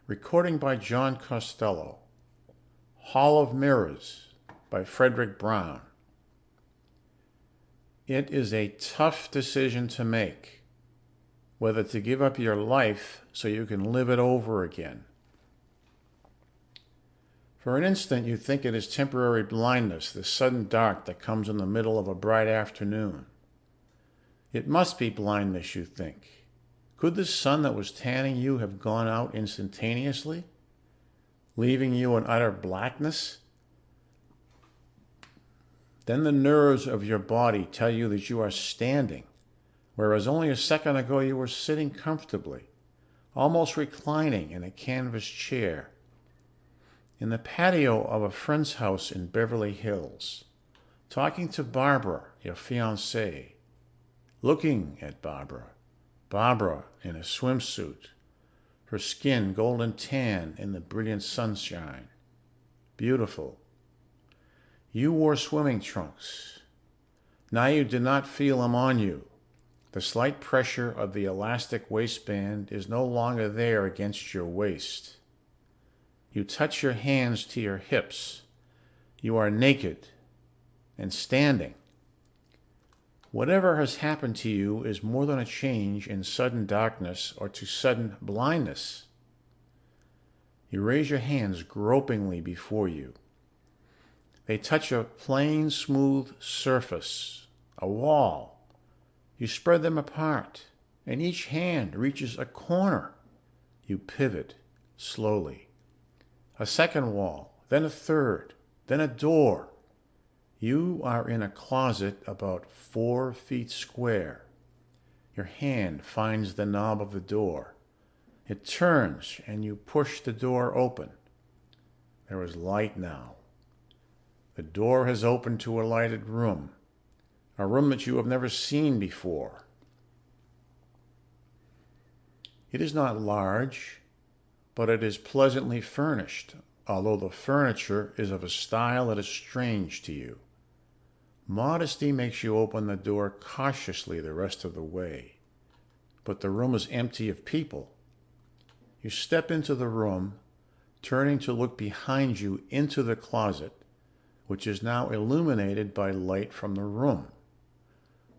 Recording by John Costello. Hall of Mirrors by Fredric. It is a tough decision to make, whether to give up your life so you can live it over again. For an instant, you think it is temporary blindness, the sudden dark that comes in the middle of a bright afternoon. It must be blindness, you think. Could the sun that was tanning you have gone out instantaneously, leaving you in utter blackness? Then the nerves of your body tell you that you are standing, whereas only a second ago you were sitting comfortably, almost reclining in a canvas chair, in the patio of a friend's house in Beverly Hills, talking to Barbara, your fiancée, looking at Barbara in a swimsuit, her skin golden tan in the brilliant sunshine. Beautiful. You wore swimming trunks. Now you do not feel them on you. The slight pressure of the elastic waistband is no longer there against your waist. You touch your hands to your hips. You are naked and standing. Whatever has happened to you is more than a change in sudden darkness or to sudden blindness. You raise your hands gropingly before you. They touch a plain, smooth surface, a wall. You spread them apart, and each hand reaches a corner. You pivot slowly. A second wall, then a third, then a door. You are in a closet about 4 feet square. Your hand finds the knob of the door. It turns and you push the door open. There is light now. The door has opened to a lighted room, a room that you have never seen before. It is not large, but it is pleasantly furnished, although the furniture is of a style that is strange to you. Modesty makes you open the door cautiously the rest of the way, but the room is empty of people. You step into the room, turning to look behind you into the closet, which is now illuminated by light from the room.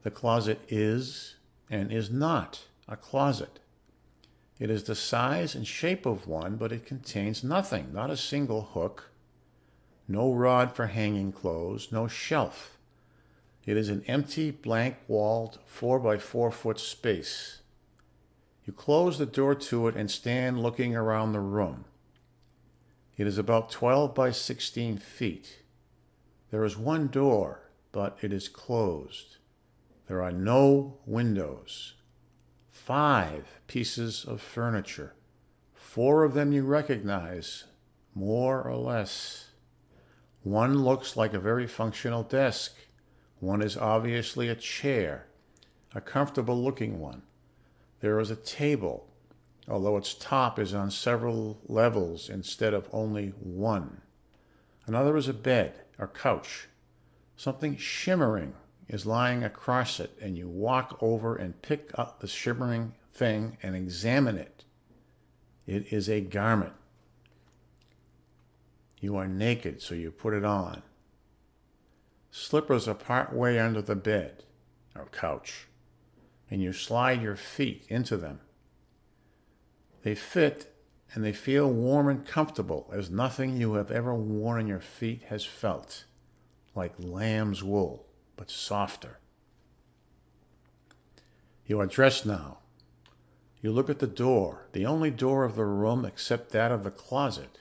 The closet is and is not a closet. It is the size and shape of one, but it contains nothing, not a single hook, no rod for hanging clothes, no shelf. It is an empty, blank-walled 4 by 4 foot space. You close the door to it and stand looking around the room. It is about 12 by 16 feet. There is one door, but it is closed. There are no windows. 5 pieces of furniture. 4 of them you recognize, more or less. One looks like a very functional desk. One is obviously a chair, a comfortable-looking one. There is a table, although its top is on several levels instead of only one. Another is a bed or couch. Something shimmering is lying across it, and you walk over and pick up the shimmering thing and examine it. It is a garment. You are naked, so you put it on. Slippers are part way under the bed or couch, and you slide your feet into them. They fit, and they feel warm and comfortable as nothing you have ever worn on your feet has felt, like lamb's wool, but softer. You are dressed now. You look at the door, the only door of the room except that of the closet.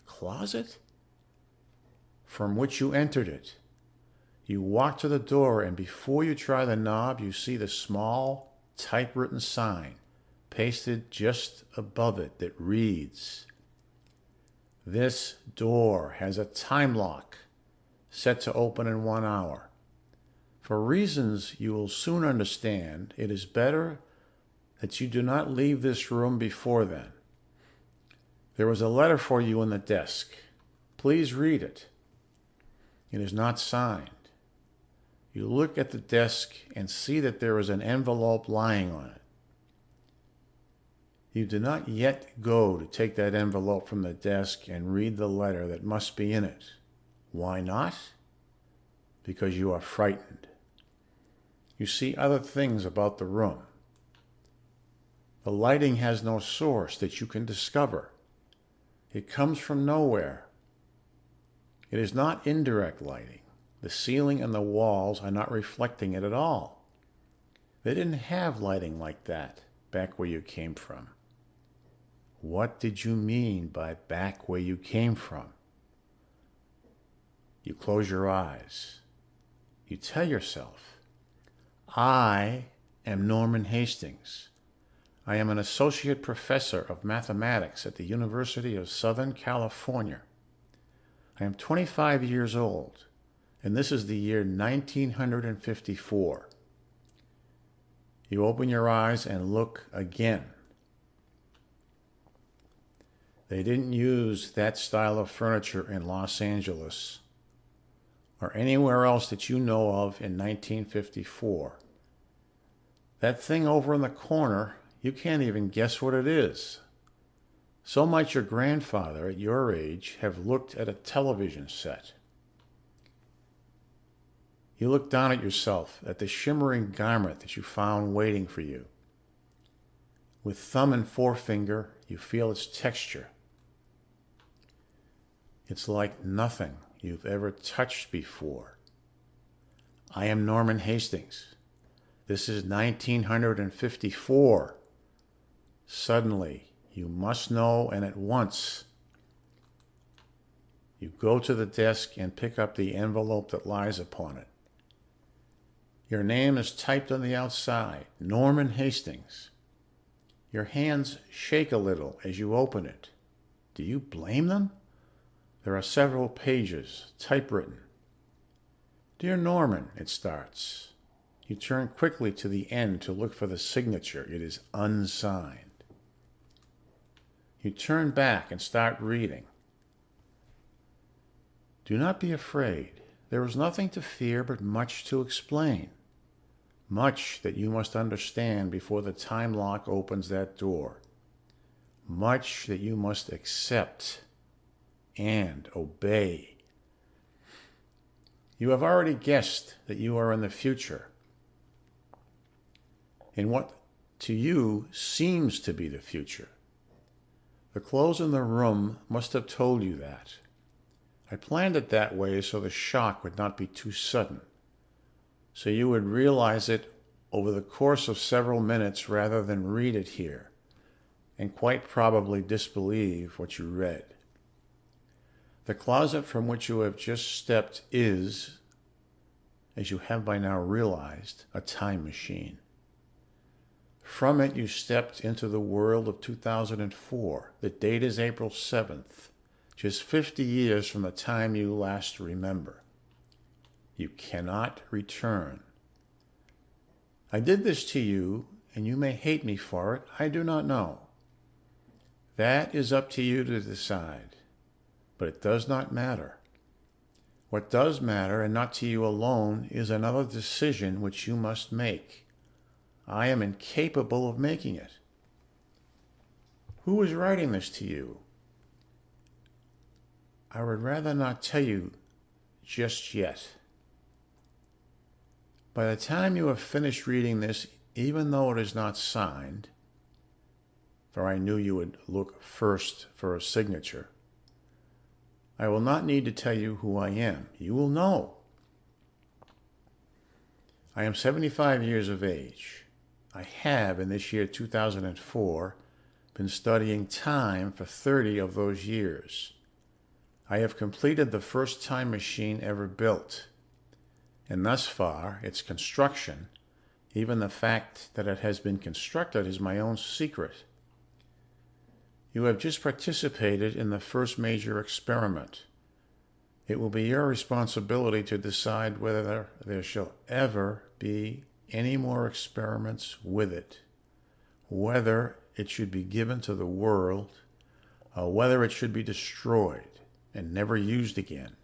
Closet? From which you entered it. You walk to the door, and before you try the knob, you see the small, typewritten sign pasted just above it that reads, "This door has a time lock set to open in 1 hour. For reasons you will soon understand, it is better that you do not leave this room before then. There is a letter for you in the desk. Please read it. It is not signed. You look at the desk and see that there is an envelope lying on it. You do not yet go to take that envelope from the desk and read the letter that must be in it. Why not? Because you are frightened. You see other things about the room. The lighting has no source that you can discover. It comes from nowhere. It is not indirect lighting. The ceiling and the walls are not reflecting it at all. They didn't have lighting like that back where you came from. What did you mean by back where you came from? You close your eyes. You tell yourself, I am Norman Hastings. I am an associate professor of mathematics at the University of Southern California. I am 25 years old, and this is the year 1954. You open your eyes and look again. They didn't use that style of furniture in Los Angeles or anywhere else that you know of in 1954. That thing over in the corner, you can't even guess what it is. So might your grandfather at your age have looked at a television set. You look down at yourself, at the shimmering garment that you found waiting for you. With thumb and forefinger, you feel its texture. It's like nothing you've ever touched before. I am Norman Hastings. This is 1954. Suddenly, you must know, and at once. You go to the desk and pick up the envelope that lies upon it. Your name is typed on the outside, Norman Hastings. Your hands shake a little as you open it. Do you blame them? There are several pages, typewritten. Dear Norman, it starts. You turn quickly to the end to look for the signature. It is unsigned. You turn back and start reading. Do not be afraid. There is nothing to fear but much to explain. Much that you must understand before the time lock opens that door. Much that you must accept and obey. You have already guessed that you are in the future, in what to you seems to be the future. The clothes in the room must have told you that. I planned it that way so the shock would not be too sudden, so you would realize it over the course of several minutes rather than read it here, and quite probably disbelieve what you read. The closet from which you have just stepped is, as you have by now realized, a time machine. From it you stepped into the world of 2004. The date is April 7th, just 50 years from the time you last remember. You cannot return. I did this to you, and you may hate me for it. I do not know. That is up to you to decide. But it does not matter. What does matter, and not to you alone, is another decision which you must make. I am incapable of making it. Who is writing this to you? I would rather not tell you just yet. By the time you have finished reading this, even though it is not signed, for I knew you would look first for a signature, I will not need to tell you who I am. You will know. I am 75 years of age. I have, in this year 2004, been studying time for 30 of those years. I have completed the first time machine ever built, and thus far, its construction, even the fact that it has been constructed, is my own secret. You have just participated in the first major experiment. It will be your responsibility to decide whether there shall ever be any more experiments with it, whether it should be given to the world, or whether it should be destroyed and never used again.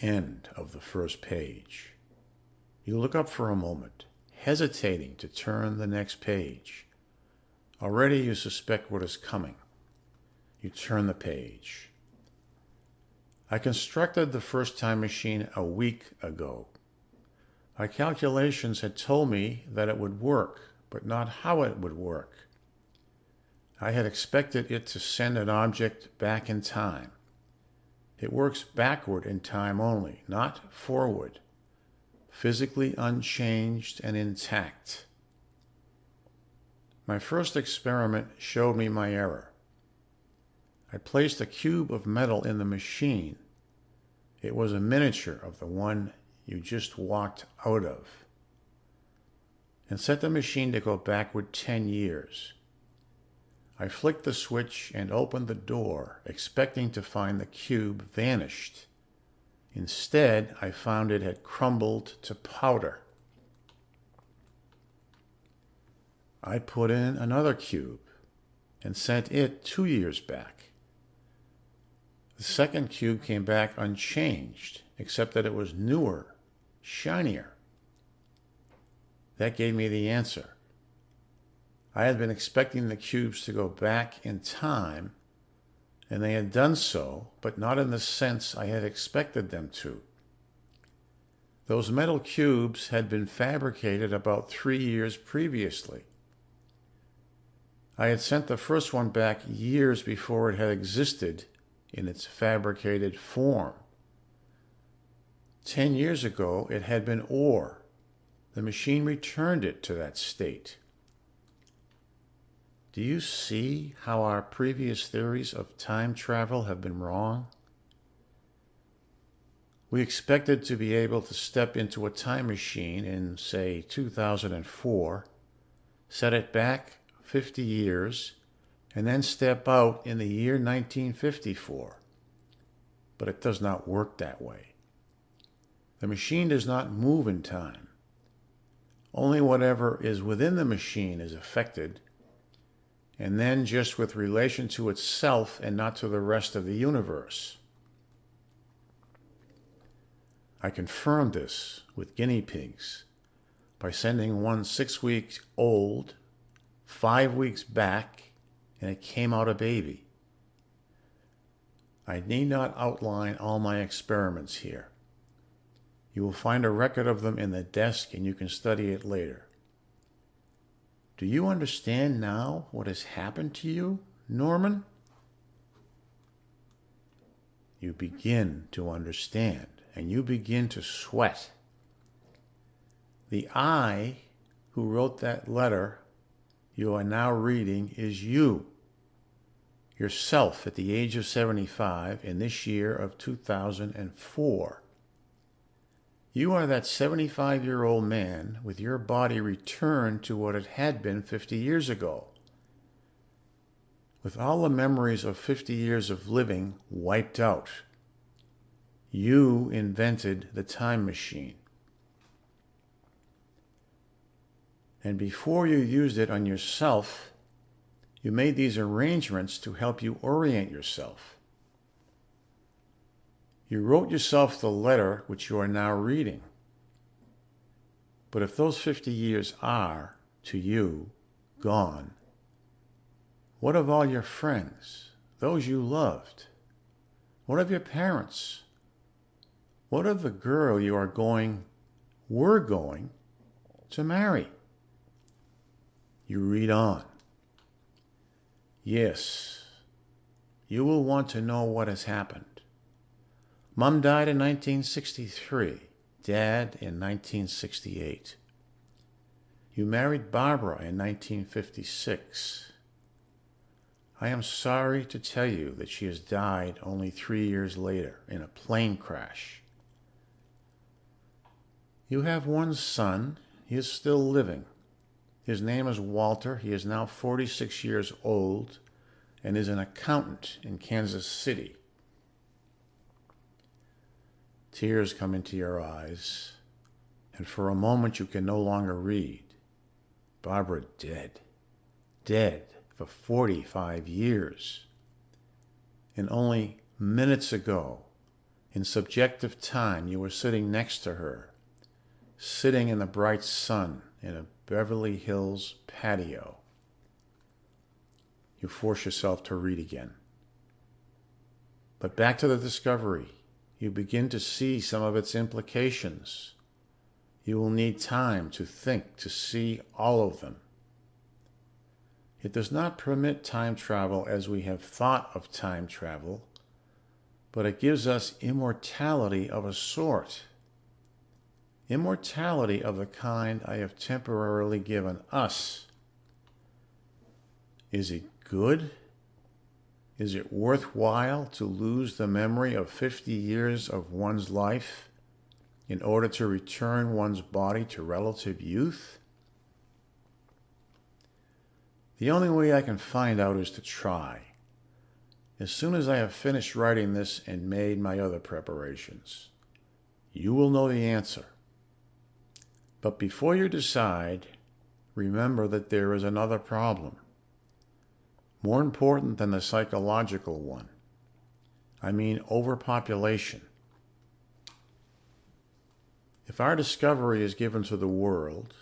End of the first page. You look up for a moment, hesitating to turn the next page. Already you suspect what is coming. You turn the page. I constructed the first time machine a week ago. My calculations had told me that it would work, but not how it would work. I had expected it to send an object back in time. It works backward in time only, not forward, physically unchanged and intact. My first experiment showed me my error. I placed a cube of metal in the machine. It was a miniature of the one you just walked out of, and set the machine to go backward 10 years. I flicked the switch and opened the door, expecting to find the cube vanished. Instead, I found it had crumbled to powder. I put in another cube and sent it 2 years back. The second cube came back unchanged, except that it was newer, shinier. That gave me the answer. I had been expecting the cubes to go back in time, and they had done so, but not in the sense I had expected them to. Those metal cubes had been fabricated about 3 years previously. I had sent the first one back years before it had existed in its fabricated form. 10 years ago, it had been ore. The machine returned it to that state. Do you see how our previous theories of time travel have been wrong? We expected to be able to step into a time machine in, say, 2004, set it back 50 years, and then step out in the year 1954. But it does not work that way. The machine does not move in time. Only whatever is within the machine is affected, and then just with relation to itself and not to the rest of the universe. I confirmed this with guinea pigs by sending one 6 weeks old, 5 weeks back, and it came out a baby. I need not outline all my experiments here. You will find a record of them in the desk and you can study it later. Do you understand now what has happened to you, Norman? You begin to understand, and you begin to sweat. The I who wrote that letter you are now reading is you, yourself at the age of 75 in this year of 2004. You are that 75-year-old man with your body returned to what it had been 50 years ago, with all the memories of 50 years of living wiped out. You invented the time machine. And before you used it on yourself, you made these arrangements to help you orient yourself. You wrote yourself the letter which you are now reading. But if those 50 years are, to you, gone, what of all your friends, those you loved? What of your parents? What of the girl you were going to marry? You read on. Yes, you will want to know what has happened. Mom died in 1963, Dad in 1968. You married Barbara in 1956. I am sorry to tell you that she has died only 3 years later in a plane crash. You have one son. He is still living. His name is Walter. He is now 46 years old and is an accountant in Kansas City. Tears come into your eyes, and for a moment you can no longer read. Barbara dead for 45 years. And only minutes ago, in subjective time, you were sitting next to her, sitting in the bright sun in a Beverly Hills patio. You force yourself to read again. But back to the discovery. You begin to see some of its implications. You will need time to think, to see all of them. It does not permit time travel as we have thought of time travel, but it gives us immortality of a sort. Immortality of the kind I have temporarily given us. Is it good? Is it worthwhile to lose the memory of 50 years of one's life in order to return one's body to relative youth? The only way I can find out is to try. As soon as I have finished writing this and made my other preparations, you will know the answer. But before you decide, remember that there is another problem, more important than the psychological one. I mean overpopulation. If our discovery is given to the world,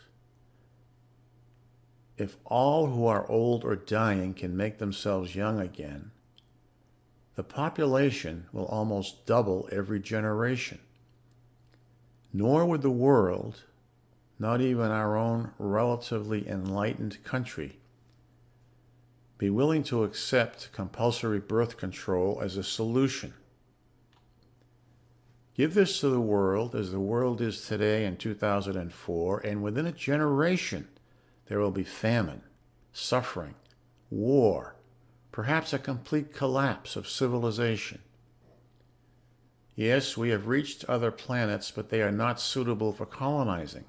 if all who are old or dying can make themselves young again, the population will almost double every generation. Nor would the world, not even our own relatively enlightened country, be willing to accept compulsory birth control as a solution. Give this to the world as the world is today in 2004, and within a generation there will be famine, suffering, war, perhaps a complete collapse of civilization. Yes, we have reached other planets, but they are not suitable for colonizing.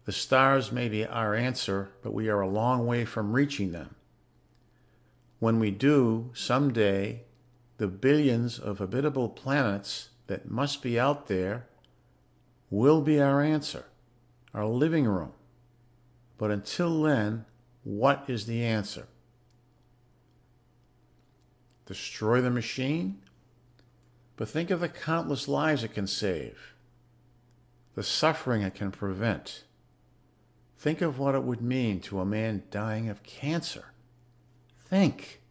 The stars may be our answer, but we are a long way from reaching them. When we do, someday, the billions of habitable planets that must be out there will be our answer, our living room. But until then, what is the answer? Destroy the machine? But think of the countless lives it can save, the suffering it can prevent. Think of what it would mean to a man dying of cancer. Think.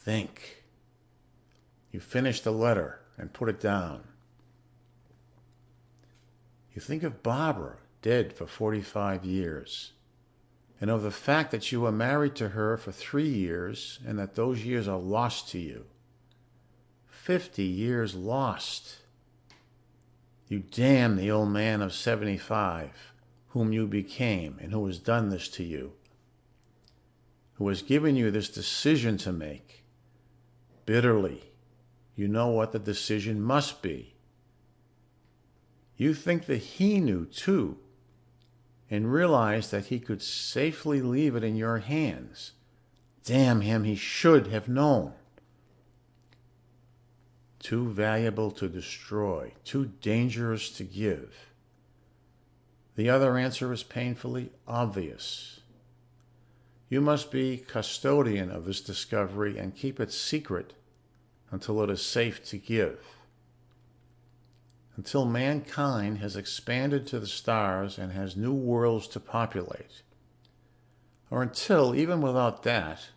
Think. You finish the letter and put it down. You think of Barbara, dead for 45 years, and of the fact that you were married to her for 3 years and that those years are lost to you. 50 years lost. You damn the old man of 75 whom you became and who has done this to you, who has given you this decision to make. Bitterly, you know what the decision must be. You think that he knew too, and realized that he could safely leave it in your hands. Damn him, he should have known. Too valuable to destroy, too dangerous to give. The other answer is painfully obvious. You must be custodian of this discovery and keep it secret until it is safe to give. Until mankind has expanded to the stars and has new worlds to populate. Or until, even without that,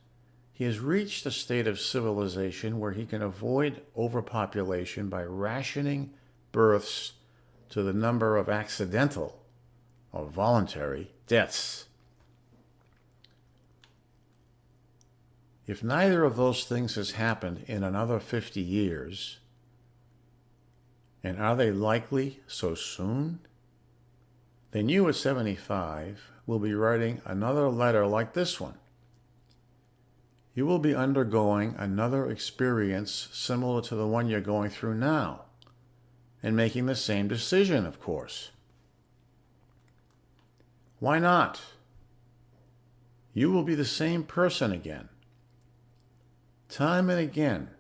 he has reached a state of civilization where he can avoid overpopulation by rationing births to the number of accidental or voluntary deaths. If neither of those things has happened in another 50 years, and are they likely so soon? Then you at 75 will be writing another letter like this one. You will be undergoing another experience similar to the one you're going through now, and making the same decision, of course. Why not? You will be the same person again. Time and again,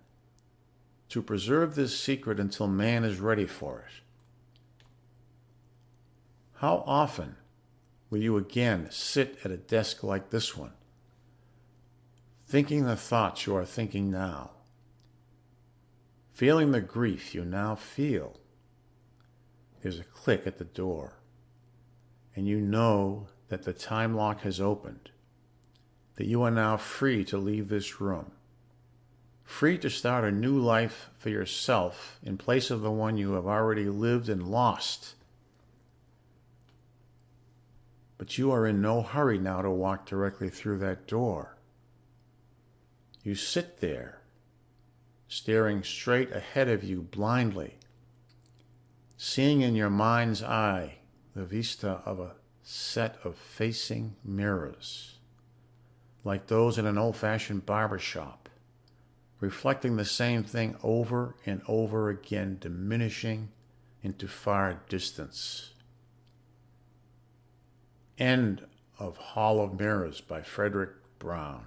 to preserve this secret until man is ready for it. How often will you again sit at a desk like this one, thinking the thoughts you are thinking now, feeling the grief you now feel? There's a click at the door. and you know that the time lock has opened, that you are now free to leave this room, free to start a new life for yourself in place of the one you have already lived and lost. But you are in no hurry now to walk directly through that door. You sit there, staring straight ahead of you blindly, seeing in your mind's eye the vista of a set of facing mirrors, like those in an old-fashioned barber shop, reflecting the same thing over and over again, diminishing into far distance. End of Hall of Mirrors by Fredric Brown.